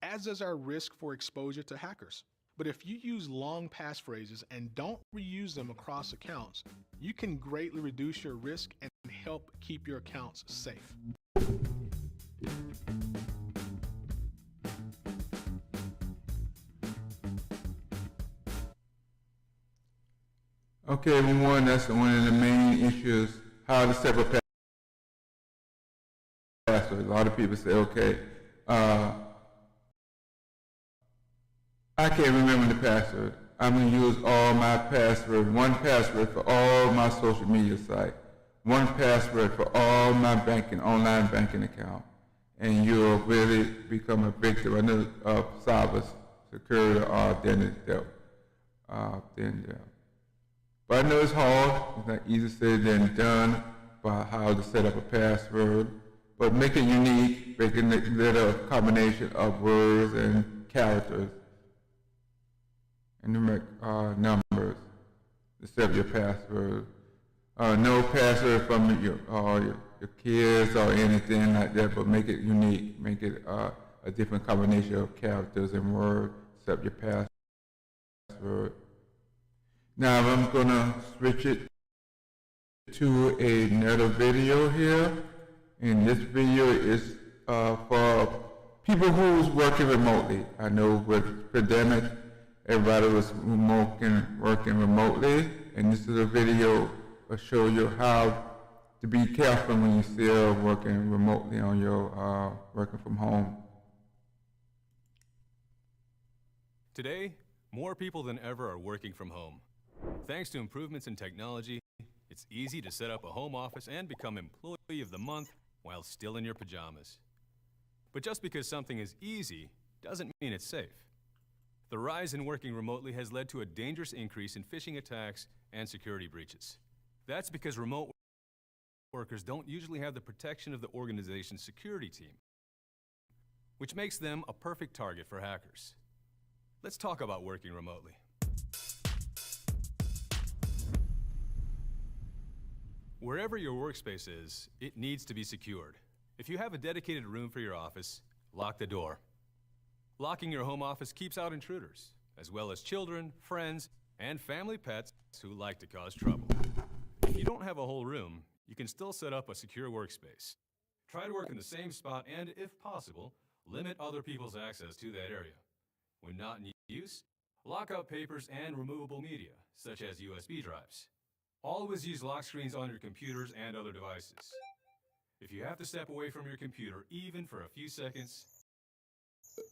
as does our risk for exposure to hackers. But if you use long passphrases and don't reuse them across accounts, you can greatly reduce your risk and help keep your accounts safe. Okay, everyone, that's one of the main issues, how to set up passwords. A lot of people say, okay, I can't remember the password. I'm going to use all my password, one password for all my social media site, one password for all my banking, online banking account, and you'll really become a victim of security or identity theft. But I know it's hard. It's not easy said than done about how to set up a password. But make it unique, making it a combination of words and characters and numeric numbers to set up your password. No password from your kids or anything like that, but make it unique. Make it a different combination of characters and words to set up your password. Now I'm gonna switch it to another video here. And this video is for people who's working remotely. I know with pandemic, everybody was working remotely, and this is a video to show you how to be careful when you're still working remotely on your working from home. Today, more people than ever are working from home. Thanks to improvements in technology, it's easy to set up a home office and become Employee of the Month while still in your pajamas. But just because something is easy doesn't mean it's safe. The rise in working remotely has led to a dangerous increase in phishing attacks and security breaches. That's because remote workers don't usually have the protection of the organization's security team, which makes them a perfect target for hackers. Let's talk about working remotely. Wherever your workspace is, it needs to be secured. If you have a dedicated room for your office, lock the door. Locking your home office keeps out intruders, as well as children, friends, and family pets who like to cause trouble. If you don't have a whole room, you can still set up a secure workspace. Try to work in the same spot and, if possible, limit other people's access to that area. When not in use, lock out papers and removable media, such as USB drives. Always use lock screens on your computers and other devices. If you have to step away from your computer, even for a few seconds,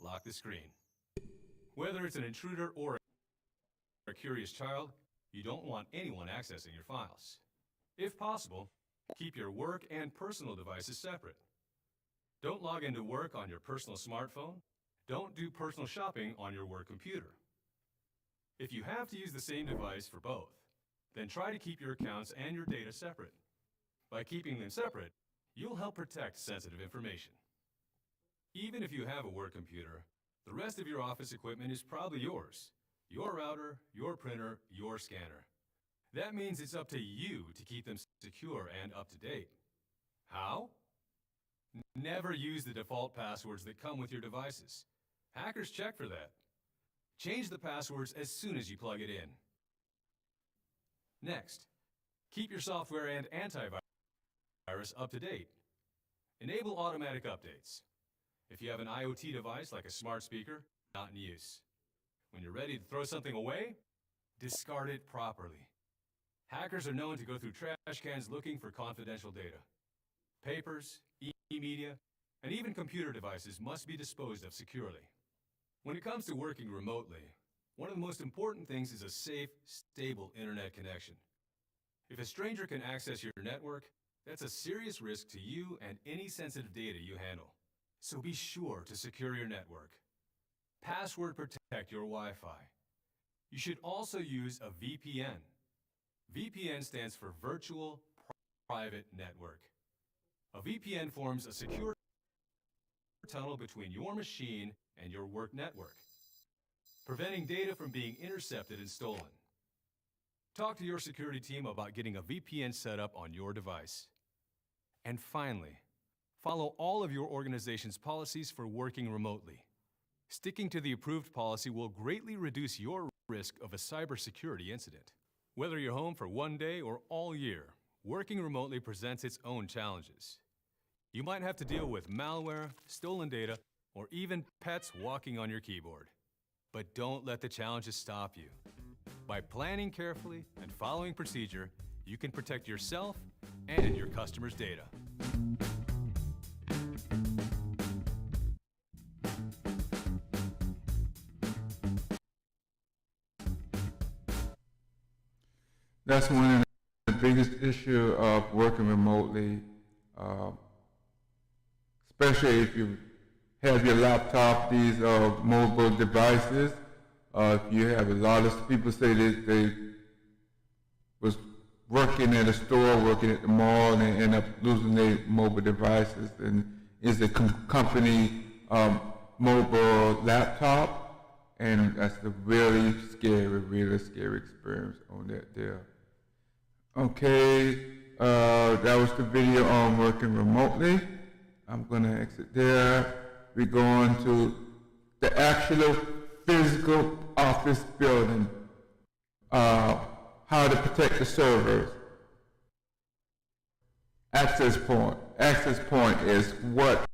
lock the screen. Whether it's an intruder or a curious child, you don't want anyone accessing your files. If possible, keep your work and personal devices separate. Don't log into work on your personal smartphone. Don't do personal shopping on your work computer. If you have to use the same device for both, then try to keep your accounts and your data separate. By keeping them separate, you'll help protect sensitive information. Even if you have a work computer, the rest of your office equipment is probably yours. Your router, your printer, your scanner. That means it's up to you to keep them secure and up to date. How? Never use the default passwords that come with your devices. Hackers check for that. Change the passwords as soon as you plug it in. Next, keep your software and antivirus up to date. Enable automatic updates. If you have an IoT device like a smart speaker, not in use. When you're ready to throw something away, discard it properly. Hackers are known to go through trash cans looking for confidential data. Papers, e-media, and even computer devices must be disposed of securely. When it comes to working remotely, one of the most important things is a safe, stable internet connection. If a stranger can access your network, that's a serious risk to you and any sensitive data you handle. So be sure to secure your network. Password protect your Wi-Fi. You should also use a VPN. VPN stands for Virtual Private Network. A VPN forms a secure tunnel between your machine and your work network, preventing data from being intercepted and stolen. Talk to your security team about getting a VPN set up on your device. And finally, follow all of your organization's policies for working remotely. Sticking to the approved policy will greatly reduce your risk of a cybersecurity incident. Whether you're home for one day or all year, working remotely presents its own challenges. You might have to deal with malware, stolen data, or even pets walking on your keyboard. But don't let the challenges stop you. By planning carefully and following procedure, you can protect yourself and your customers' data. That's one of the biggest issues of working remotely, especially if you have your laptop, these mobile devices. If you have a lot of people say that they was working at a store, working at the mall, and they end up losing their mobile devices, and is a company mobile laptop, and that's a really scary experience on that there. Okay, that was the video on working remotely. I'm gonna exit there. We go on to the actual physical office building. How to protect the servers. Access point. Access point is what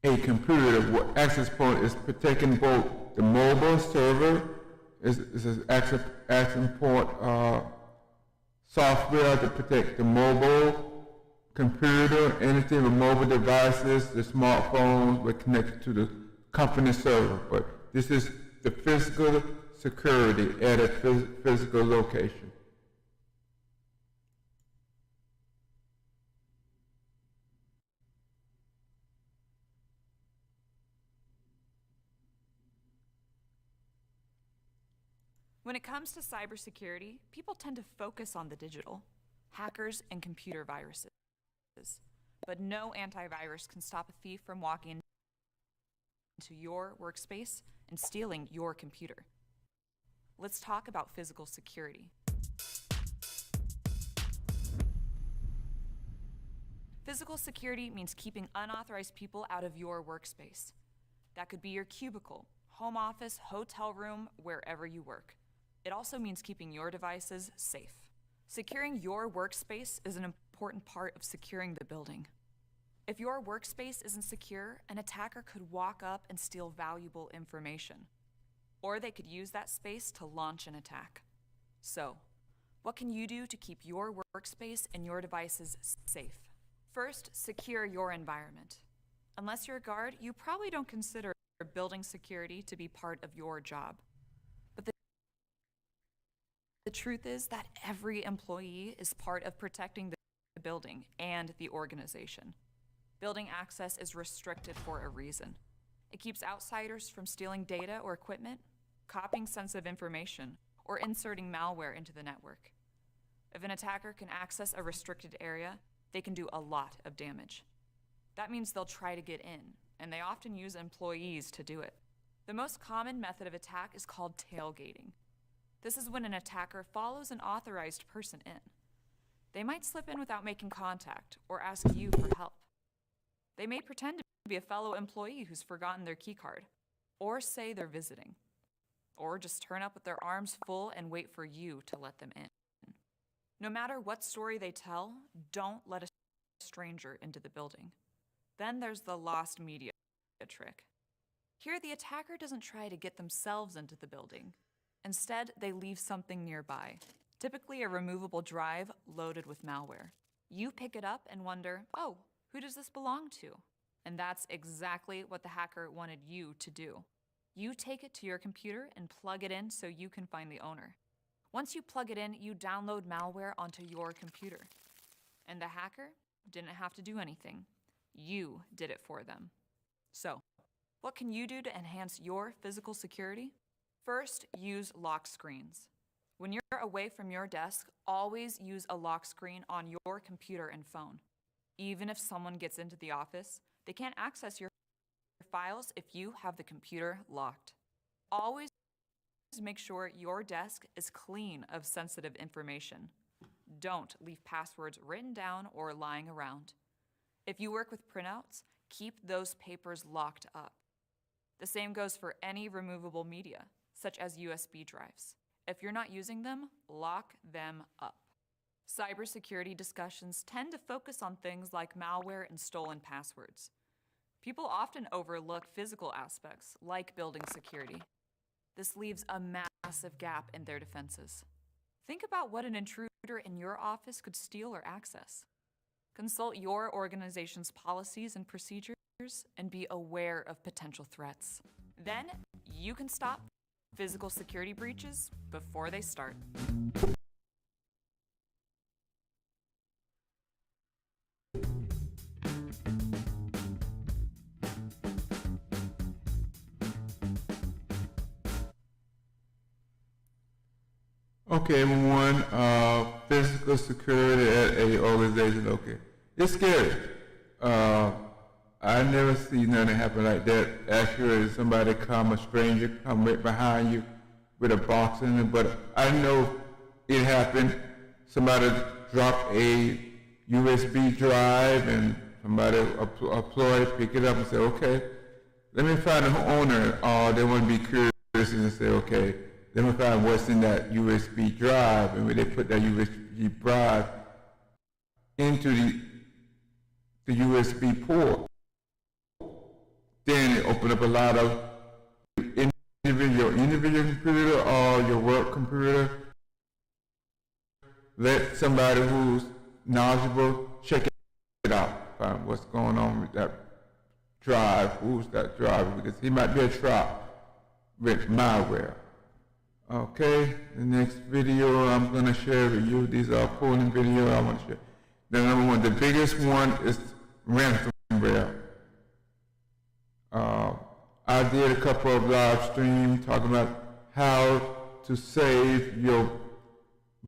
a computer, access point is protecting both the mobile server, is an access point software to protect the mobile computer, anything with mobile devices, the smartphones were connected to the company server. But this is the physical security at a physical location. When it comes to cybersecurity, people tend to focus on the digital, hackers and computer viruses. But no antivirus can stop a thief from walking into your workspace and stealing your computer. Let's talk about physical security. Physical security means keeping unauthorized people out of your workspace. That could be your cubicle, home office, hotel room, wherever you work. It also means keeping your devices safe. Securing your workspace is an important part of securing the building. If your workspace isn't secure, an attacker could walk up and steal valuable information. Or they could use that space to launch an attack. So, what can you do to keep your workspace and your devices safe? First, secure your environment. Unless you're a guard, you probably don't consider building security to be part of your job. But the truth is that every employee is part of protecting the building and the organization. Building access is restricted for a reason. It keeps outsiders from stealing data or equipment, copying sensitive information, or inserting malware into the network. If an attacker can access a restricted area, they can do a lot of damage. That means they'll try to get in, and they often use employees to do it. The most common method of attack is called tailgating. This is when an attacker follows an authorized person in. They might slip in without making contact or ask you for help. They may pretend to be a fellow employee who's forgotten their keycard, or say they're visiting, or just turn up with their arms full and wait for you to let them in. No matter what story they tell, don't let a stranger into the building. Then there's the lost media trick. Here, the attacker doesn't try to get themselves into the building. Instead, they leave something nearby, typically a removable drive loaded with malware. You pick it up and wonder, oh, who does this belong to? And that's exactly what the hacker wanted you to do. You take it to your computer and plug it in so you can find the owner. Once you plug it in, you download malware onto your computer. And the hacker didn't have to do anything. You did it for them. So, what can you do to enhance your physical security? First, use lock screens. When you're away from your desk, always use a lock screen on your computer and phone. Even if someone gets into the office, they can't access your files if you have the computer locked. Always make sure your desk is clean of sensitive information. Don't leave passwords written down or lying around. If you work with printouts, keep those papers locked up. The same goes for any removable media, such as USB drives. If you're not using them, lock them up. Cybersecurity discussions tend to focus on things like malware and stolen passwords. People often overlook physical aspects, like building security. This leaves a massive gap in their defenses. Think about what an intruder in your office could steal or access. Consult your organization's policies and procedures and be aware of potential threats. Then you can stop physical security breaches before they start. Okay, one, physical security at a organization, okay. It's scary. I never see nothing happen like that. Actually, somebody a stranger come right behind you with a box in it, but I know it happened. Somebody dropped a USB drive and somebody, employee pick it up and say, okay, let me find the owner, or they want to be curious and say, okay, let me find what's in that USB drive, and when they put that USB drive into the USB port, then it opened up a lot of individual computer or your work computer. Let somebody who's knowledgeable check it out, find what's going on with that drive, who's that driver, because he might be a trap with malware. Okay, the next video I'm going to share with you, these are polling video I want to share. The number one, the biggest one is ransomware. I did a couple of live streams talking about how to save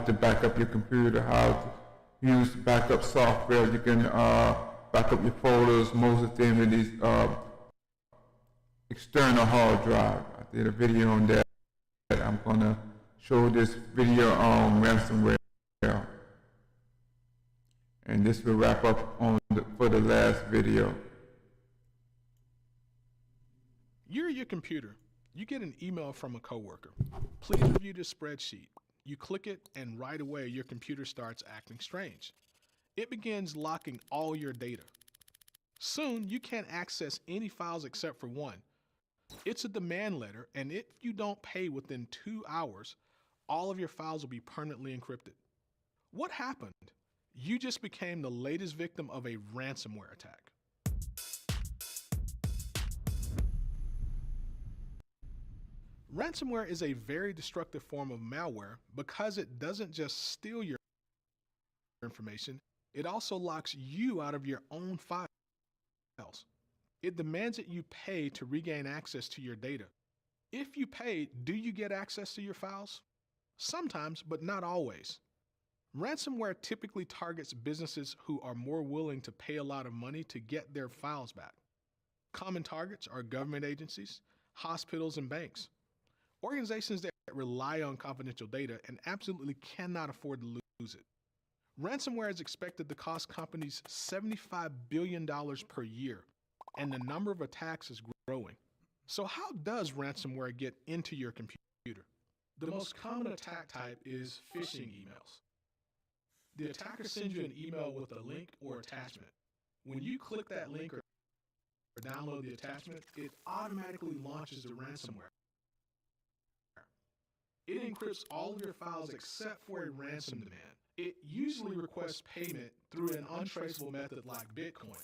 to back up your computer, how to use backup software. You can back up your photos, most of them with these external hard drive. I did a video on that. I'm going to show this video on ransomware. And this will wrap up for the last video. You're at your computer. You get an email from a coworker. Please review this spreadsheet. You click it, and right away your computer starts acting strange. It begins locking all your data. Soon you can't access any files except for one. It's a demand letter, and if you don't pay within 2 hours, all of your files will be permanently encrypted. What happened? You just became the latest victim of a ransomware attack. Ransomware is a very destructive form of malware because it doesn't just steal your information, it also locks you out of your own files. It demands that you pay to regain access to your data. If you pay, do you get access to your files? Sometimes, but not always. Ransomware typically targets businesses who are more willing to pay a lot of money to get their files back. Common targets are government agencies, hospitals, and banks. Organizations that rely on confidential data and absolutely cannot afford to lose it. Ransomware is expected to cost companies $75 billion per year, and the number of attacks is growing. So how does ransomware get into your computer? The most common attack type is phishing emails. The attacker sends you an email with a link or attachment. When you click that link or download the attachment, it automatically launches the ransomware. It encrypts all of your files except for a ransom demand. It usually requests payment through an untraceable method like Bitcoin.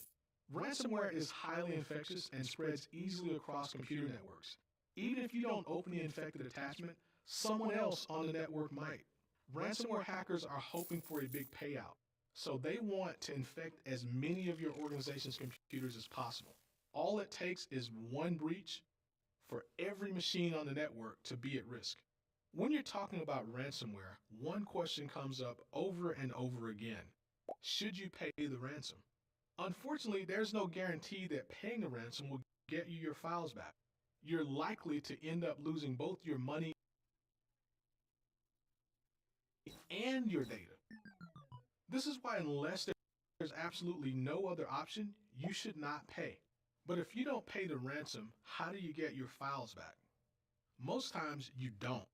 Ransomware is highly infectious and spreads easily across computer networks. Even if you don't open the infected attachment, someone else on the network might. Ransomware hackers are hoping for a big payout, so they want to infect as many of your organization's computers as possible. All it takes is one breach for every machine on the network to be at risk. When you're talking about ransomware, one question comes up over and over again. Should you pay the ransom? Unfortunately, there's no guarantee that paying the ransom will get you your files back. You're likely to end up losing both your money and your data. This is why, unless there's absolutely no other option, you should not pay. But if you don't pay the ransom, how do you get your files back? Most times you don't.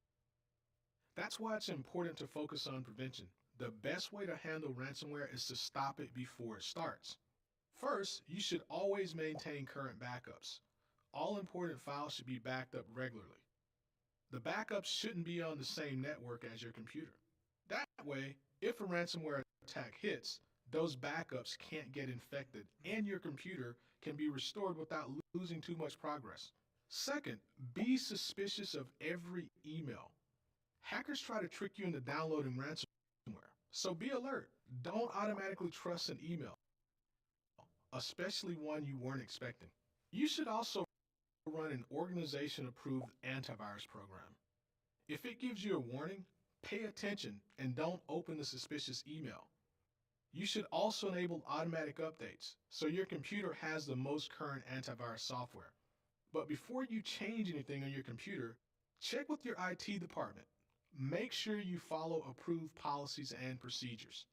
That's why it's important to focus on prevention. The best way to handle ransomware is to stop it before it starts. First, you should always maintain current backups. All important files should be backed up regularly. The backups shouldn't be on the same network as your computer. That way, if a ransomware attack hits, those backups can't get infected and your computer can be restored without losing too much progress. Second, be suspicious of every email. Hackers try to trick you into downloading ransomware, so be alert. Don't automatically trust an email, especially one you weren't expecting. You should also run an organization-approved antivirus program. If it gives you a warning, Pay attention and don't open the suspicious email. You should also enable automatic updates so your computer has the most current antivirus software. But before you change anything on your computer, check with your IT department. Make sure you follow approved policies and procedures.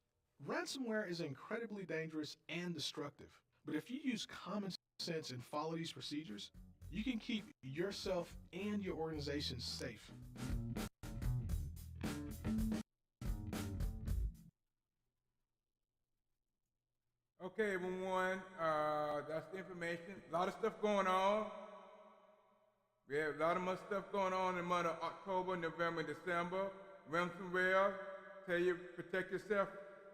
Ransomware is incredibly dangerous and destructive, but if you use common sense and follow these procedures, you can keep yourself and your organization safe. Okay, everyone, that's the information. A lot of stuff going on. We have a lot of much stuff going on in the month of October, November, December. Ransomware, tell you protect yourself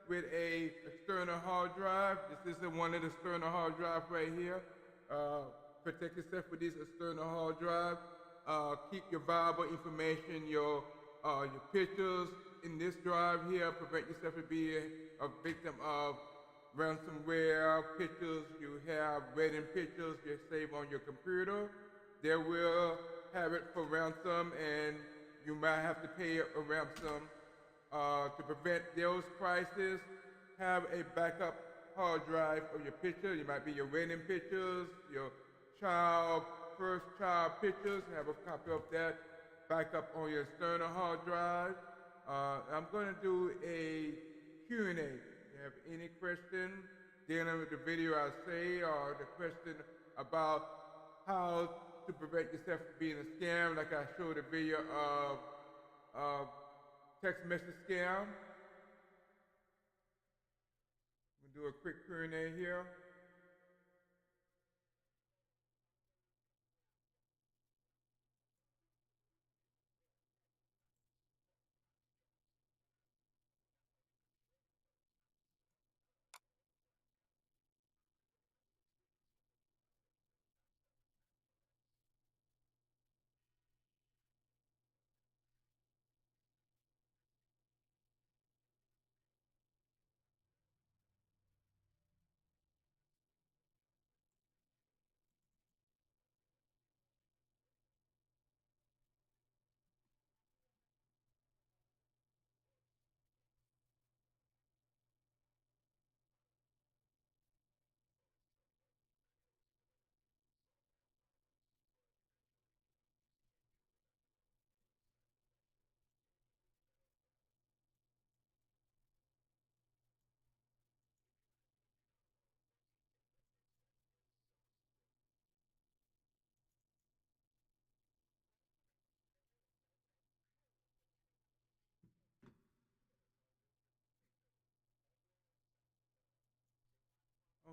with a external hard drive. This is one of the external hard drives right here. Protect yourself with these external hard drives. Keep your valuable information, your pictures in this drive here. Prevent yourself from being a victim of ransomware. Pictures you have, wedding pictures you save on your computer. They will have it for ransom, and you might have to pay a ransom. To prevent those prices, have a backup hard drive of your picture. It might be your wedding pictures, your first child pictures. Have a copy of that backup on your external hard drive. I'm going to do a Q&A. If you have any question dealing with the video I say, or the question about how to prevent yourself from being a scam, like I showed a video of text message scam. We'll do a quick Q&A here.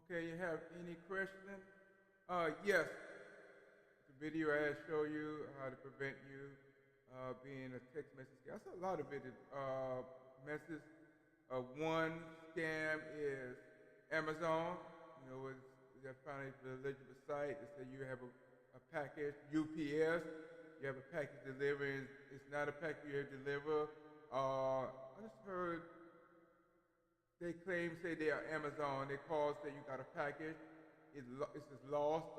Okay, you have any question? Yes, the video I show you how to prevent you being a text message scam. That's a lot of it. Message. One scam is Amazon. You know, they're finally the legitimate site. They say you have a package. UPS, you have a package delivery. It's not a package you have to deliver. I just heard they say they are Amazon. They call, say you got a package. It's just lost.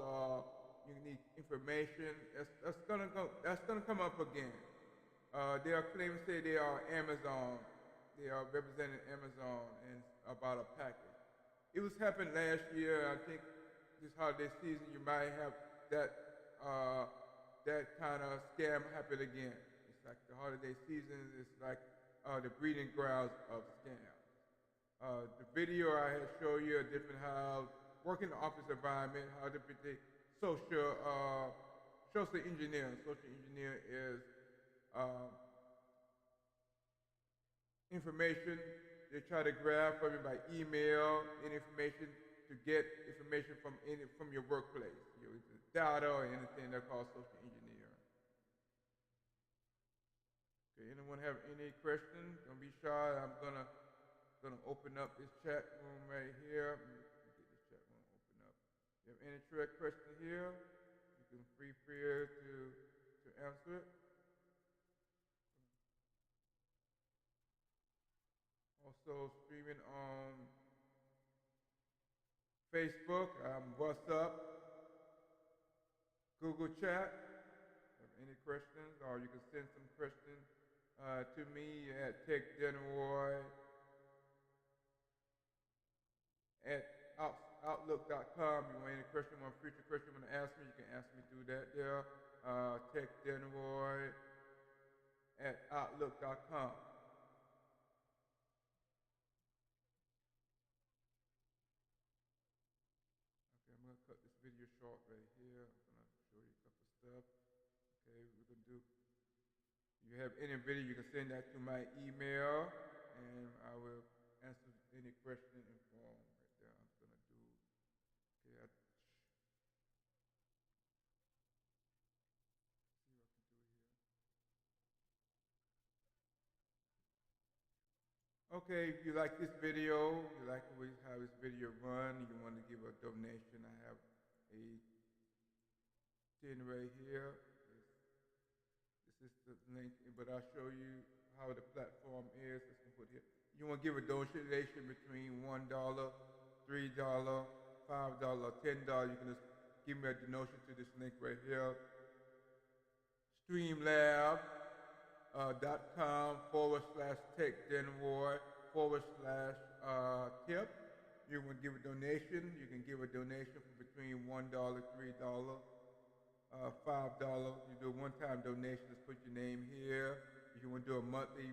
You need information. That's gonna come up again. They are claiming, say they are Amazon. They are representing Amazon and about a package. It was happened last year. I think this holiday season you might have that kind of scam happen again. It's like the holiday season is like the breeding grounds of scams. The video I had showed you a different how work in the office environment, how to predict social engineering. Social engineer is information they try to grab from you by email, any information to get information from your workplace, your data or anything that's called social engineering. Okay, anyone have any questions? Don't be shy. I'm gonna open up this chat room right here. Let me get this chat room open up. If you have any direct question here, you can free to answer it. Also streaming on Facebook, What's Up, Google Chat. If you have any questions, or you can send some questions to me at TechGenroy at outlook.com. You want any question, want future question, want to ask me, you can ask me through that there. TechGenroy at outlook.com. Okay, I'm going to cut this video short right here. I'm going to show you a couple stuff. Okay, we're going to do, if you have any video, you can send that to my email, and I will answer any question in form right there. I'm going to do, okay, see what I can do here. Okay, if you like this video, you like how this video run, you want to give a donation, I have a tin right here. This is the link, but I'll show you how the platform is. Let's put here. You want to give a donation between $1, $3, $5, $10. You can just give me a donation to this link right here. Streamlab.com/TechGenroy/tip. You want to give a donation. You can give a donation for between $1, $3, $5. You do a one-time donation. Just put your name here. If you want to do a monthly,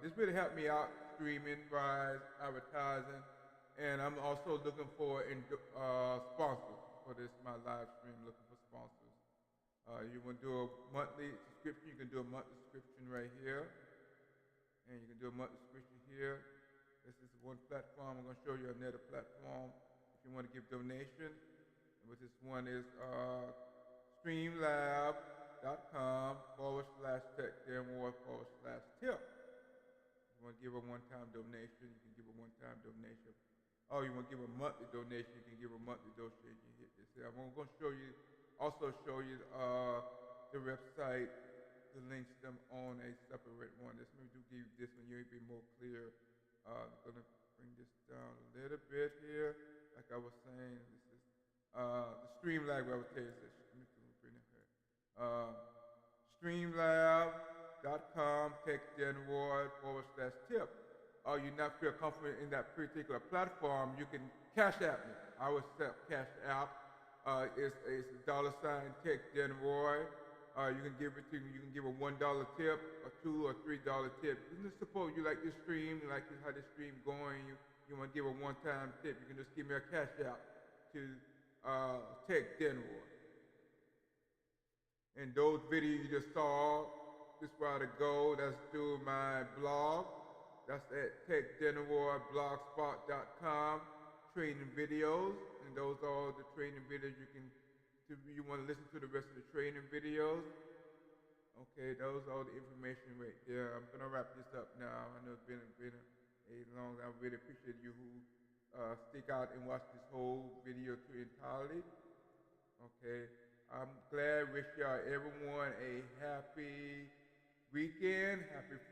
this really helped me out streaming, rise, advertising, and I'm also looking for sponsors for this my live stream. Looking for sponsors. You want to do a monthly subscription? You can do a monthly subscription right here, and you can do a monthly subscription here. This is one platform. I'm going to show you another platform if you want to give donation. But this one is streamlab.com/TechGenroy/tip. If you want to give a one-time donation, you can give a one-time donation. Oh, you want to give a monthly donation, you can give a monthly donation. You hit this here. I'm going to show you the website, the links them on a separate one. Let's maybe do give this one, you'll be more clear. I'm going to bring this down a little bit here. Like I was saying, this is the Streamlab website. Let me bring it here. Streamlab.com, TechGenroy/tip. You're not feel comfortable in that particular platform, you can Cash App me. I will accept Cash App. It's $TechGenroy. You can give it to me. You can give a $1 tip, a $2 or $3 tip. Just suppose you like this stream, you like how this stream going. You want to give a one-time tip. You can just give me a Cash App to TechGenroy. And those videos you just saw this while ago, that's through my blog. That's at TechGenroyblogspot.com. Training videos, and those are all the training videos you want to listen to the rest of the training videos. Okay, those are all the information right there. I'm gonna wrap this up now. I know it's been a long. I really appreciate you who stick out and watch this whole video to entirely. Okay, I'm glad. Wish y'all everyone a happy weekend. Happy